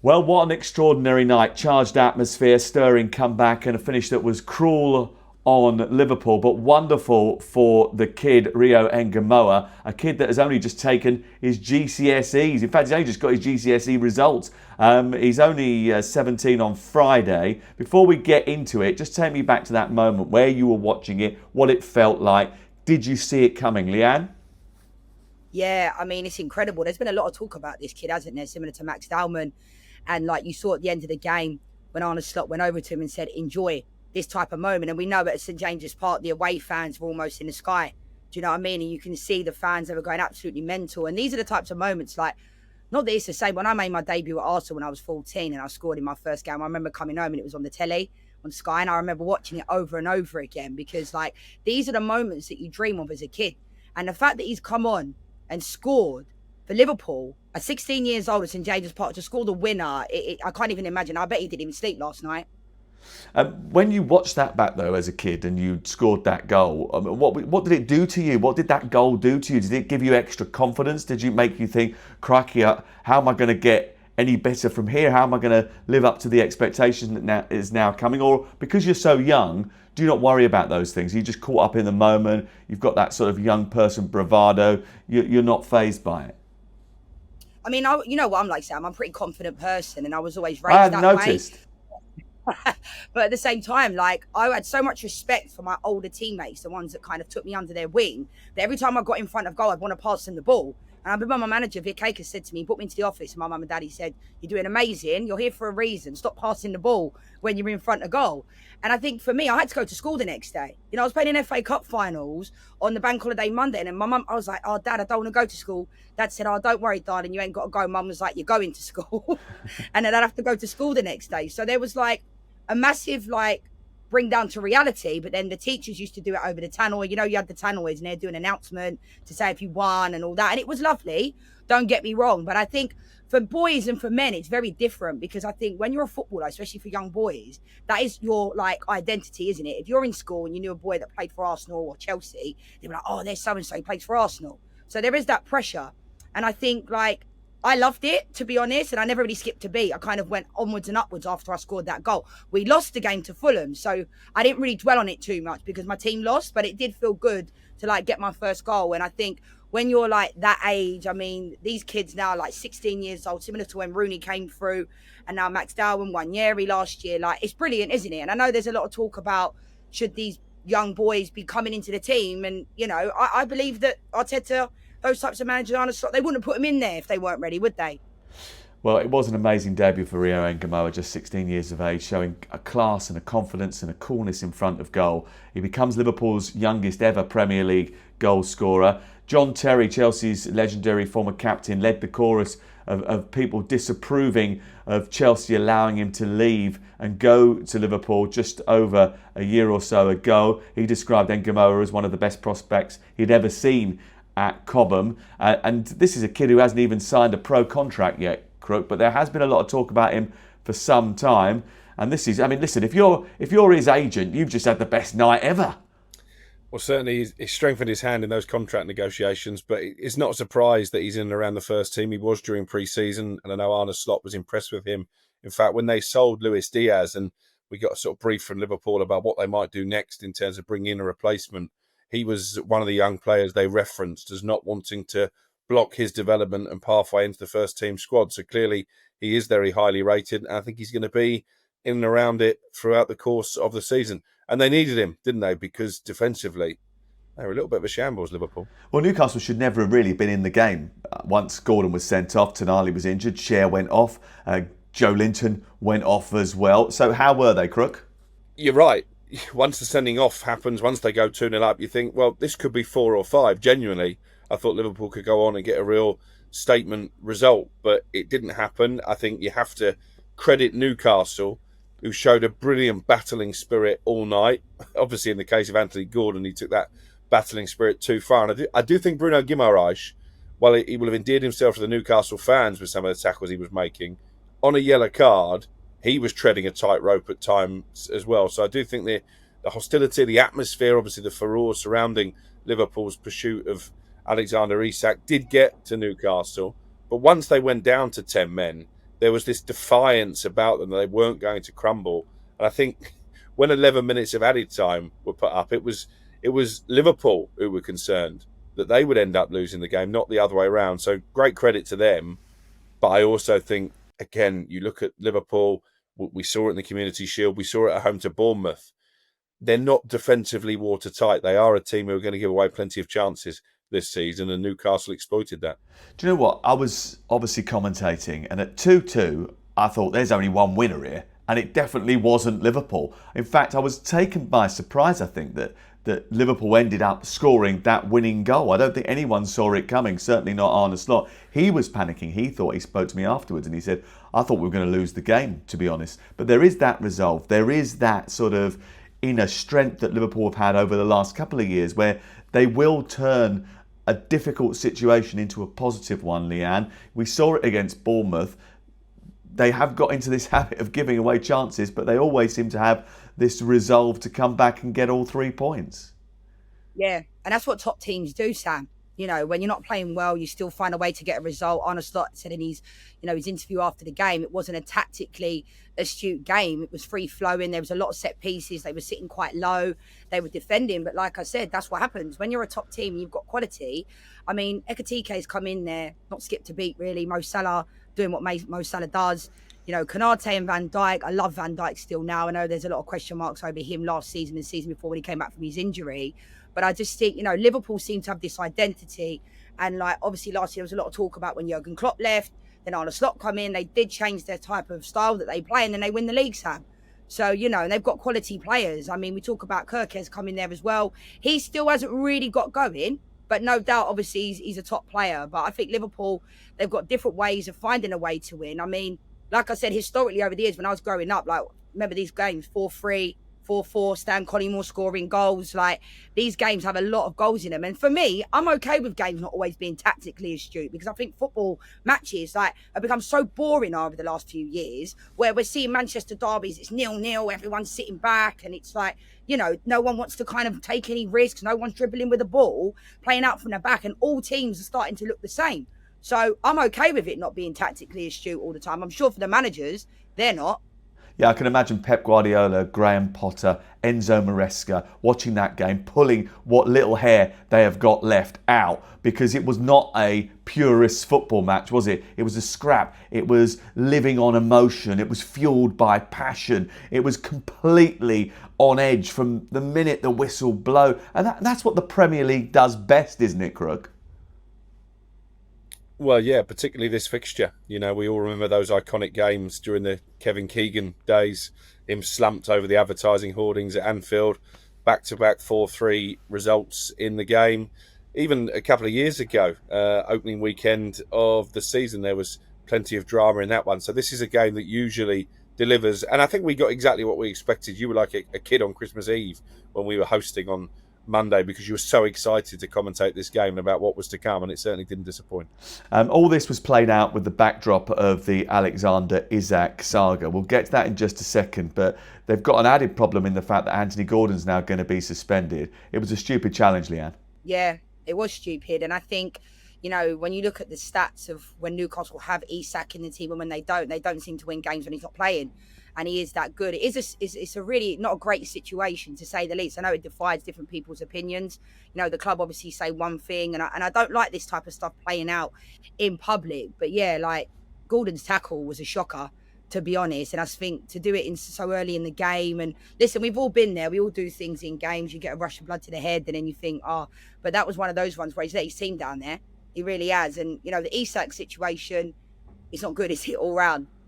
Well, what an extraordinary night. Charged atmosphere, stirring comeback, and a finish that was cruel on Liverpool, but wonderful for the kid, Rio Enamoa, a kid that has only just taken his GCSEs. In fact, he's only just got his GCSE results. He's only 17 on Friday. Before we get into it, just take me back to that moment where you were watching it, what it felt like. Did you see it coming, Lianne? Yeah, I mean, it's incredible. There's been a lot of talk about this kid, hasn't there? Similar to Max Dowman. And like you saw at the end of the game when Arne Slot went over to him and said, enjoy this type of moment. And we know at St James's Park, the away fans were almost in the sky. Do you know what I mean? And you can see the fans that were going absolutely mental. And these are the types of moments like, not that it's the same. When I made my debut at Arsenal when I was 14 and I scored in my first game, I remember coming home and it was on the telly on Sky. And I remember watching it over and over again because like these are the moments that you dream of as a kid. And the fact that he's come on and scored for Liverpool at 16 years old at St James's Park to score the winner, I can't even imagine. I bet he didn't even sleep last night. When you watched that back though as a kid and you scored that goal, what did it do to you? What did that goal do to you? Did it give you extra confidence? Did it make you think, crikey, how am I going to get any better from here? How am I going to live up to the expectation that is now coming? Or because you're so young, do you not worry about those things? You're just caught up in the moment. You've got that sort of young person bravado. You're not fazed by it. I mean, you know what I'm like, Sam. I'm a pretty confident person and I was always I raised hadn't that way. noticed. But at the same time, like I had so much respect for my older teammates, the ones that kind of took me under their wing, that every time I got in front of goal, I'd want to pass them the ball. And I remember my manager, Vic Akers, said to me, he brought me into the office, and my mum and daddy said, "You're doing amazing. You're here for a reason. Stop passing the ball when you're in front of goal." And I think for me, I had to go to school the next day. You know, I was playing in FA Cup finals on the bank holiday Monday, and then my mum, I was like, "Oh, Dad, I don't want to go to school." Dad said, "Oh, don't worry, darling, you ain't got to go." Mum was like, "You're going to school." And then I'd have to go to school the next day. So there was like a massive like bring down to reality, but then the teachers used to do it over the tannoy. You know, you had the tannoys and they'd do an announcement to say if you won and all that. And it was lovely, don't get me wrong. But I think for boys and for men, it's very different because I think when you're a footballer, especially for young boys, that is your like identity, isn't it? If you're in school and you knew a boy that played for Arsenal or Chelsea, they'd be like, "Oh, there's so-and-so, he plays for Arsenal." So there is that pressure. And I think like I loved it, to be honest, and I never really skipped a beat. I kind of went onwards and upwards after I scored that goal. We lost the game to Fulham, so I didn't really dwell on it too much because my team lost, but it did feel good to like get my first goal. And I think when you're like that age, I mean, these kids now are like 16 years old, similar to when Rooney came through, and now Max Darwin won Yeri last year. Like, it's brilliant, isn't it? And I know there's a lot of talk about should these young boys be coming into the team, and you know, I believe that Arteta, those types of managers on a slot, they wouldn't put them in there if they weren't ready, would they? Well, it was an amazing debut for Rio Enamoa, just 16 years of age, showing a class and a confidence and a coolness in front of goal. He becomes Liverpool's youngest ever Premier League goal scorer. John Terry, Chelsea's legendary former captain, led the chorus of people disapproving of Chelsea allowing him to leave and go to Liverpool just over a year or so ago. He described Ngumoha as one of the best prospects he'd ever seen at Cobham. And this is a kid who hasn't even signed a pro contract yet, Crook, but there has been a lot of talk about him for some time. And this is, I mean, listen, if you're his agent, you've just had the best night ever. Well, certainly he's strengthened his hand in those contract negotiations, but it's not a surprise that he's in and around the first team. He was during pre-season, and I know Arne Slot was impressed with him. In fact, when they sold Luis Diaz, and we got a sort of brief from Liverpool about what they might do next in terms of bringing in a replacement, he was one of the young players they referenced as not wanting to block his development and pathway into the first team squad. So clearly he is very highly rated, and I think he's going to be in and around it throughout the course of the season. And they needed him, didn't they? Because defensively, they were a little bit of a shambles, Liverpool. Well, Newcastle should never have really been in the game. Once Gordon was sent off, Tonali was injured, Cher went off, Joe Linton went off as well. So how were they, Crook? You're right. Once the sending off happens, once they go 2-0 up, you think, well, this could be 4 or 5. Genuinely, I thought Liverpool could go on and get a real statement result, but it didn't happen. I think you have to credit Newcastle, who showed a brilliant battling spirit all night. Obviously, in the case of Anthony Gordon, he took that battling spirit too far. And I do think Bruno Guimaraes, while he will have endeared himself to the Newcastle fans with some of the tackles he was making, on a yellow card, he was treading a tightrope at times as well. So I do think the hostility, the atmosphere, obviously the furore surrounding Liverpool's pursuit of Alexander Isak did get to Newcastle. But once they went down to 10 men, there was this defiance about them that they weren't going to crumble. And I think when 11 minutes of added time were put up, it was Liverpool who were concerned that they would end up losing the game, not the other way around. So great credit to them. But I also think, again, you look at Liverpool, we saw it in the Community Shield, we saw it at home to Bournemouth. They're not defensively watertight. They are a team who are going to give away plenty of chances this season, and Newcastle exploited that. Do you know what? I was obviously commentating, and at 2-2, I thought there's only one winner here, and it definitely wasn't Liverpool. In fact, I was taken by surprise, I think, that Liverpool ended up scoring that winning goal. I don't think anyone saw it coming, certainly not Arne Slot. He was panicking. He spoke to me afterwards, and he said, I thought we were going to lose the game, to be honest. But there is that resolve. There is that sort of inner strength that Liverpool have had over the last couple of years, where they will turn a difficult situation into a positive one, Lianne. We saw it against Bournemouth. They have got into this habit of giving away chances, but they always seem to have this resolve to come back and get all 3 points. Yeah, and that's what top teams do, Sam. You know, when you're not playing well, you still find a way to get a result. Arne Slot said in his interview after the game, it wasn't a tactically astute game. It was free flowing. There was a lot of set pieces. They were sitting quite low. They were defending. But like I said, that's what happens when you're a top team and you've got quality. I mean, Ekatike's come in there, not skipped a beat really. Mo Salah doing what Mo Salah does. You know, Konate and Van Dijk. I love Van Dijk still now. I know there's a lot of question marks over him last season and the season before when he came back from his injury. But I just think, Liverpool seem to have this identity. And like, obviously last year there was a lot of talk about when Jurgen Klopp left, then Arne Slot come in, they did change their type of style that they play and then they win the league, Sam. So, and they've got quality players. I mean, we talk about Kirkes coming there as well. He still hasn't really got going, but no doubt, obviously, he's a top player. But I think Liverpool, they've got different ways of finding a way to win. I mean, like I said, historically over the years when I was growing up, like, remember these games, 4-3, 4-4, Stan Collymore scoring goals. Like, these games have a lot of goals in them. And for me, I'm okay with games not always being tactically astute, because I think football matches have become so boring over the last few years, where we're seeing Manchester derbies, it's 0-0, everyone's sitting back, and it's like, no one wants to kind of take any risks, no one's dribbling with the ball, playing out from the back, and all teams are starting to look the same. So I'm okay with it not being tactically astute all the time. I'm sure for the managers, they're not. Yeah, I can imagine Pep Guardiola, Graham Potter, Enzo Maresca watching that game, pulling what little hair they have got left out, because it was not a purist football match, was it? It was a scrap. It was living on emotion. It was fueled by passion. It was completely on edge from the minute the whistle blew. And that's what the Premier League does best, isn't it, Crook? Well, yeah, particularly this fixture. We all remember those iconic games during the Kevin Keegan days, him slumped over the advertising hoardings at Anfield, back-to-back 4-3 results in the game. Even a couple of years ago, opening weekend of the season, there was plenty of drama in that one. So this is a game that usually delivers. And I think we got exactly what we expected. You were like a kid on Christmas Eve when we were hosting on Monday, because you were so excited to commentate this game and about what was to come, and it certainly didn't disappoint. All this was played out with the backdrop of the Alexander Isak saga. We'll get to that in just a second, but they've got an added problem in the fact that Anthony Gordon's now going to be suspended. It was a stupid challenge, Lianne. Yeah, it was stupid, and I think, when you look at the stats of when Newcastle have Isak in the team and when they don't seem to win games when he's not playing. And he is that good. It's a really not a great situation, to say the least. I know it divides different people's opinions. The club obviously say one thing, and I don't like this type of stuff playing out in public. But yeah, like, Gordon's tackle was a shocker, to be honest. And I think to do it in so early in the game, and listen, we've all been there. We all do things in games. You get a rush of blood to the head, and then you think, but that was one of those ones where he's let his team down there. He really has. And the Isak situation, it's not good, is it, all round?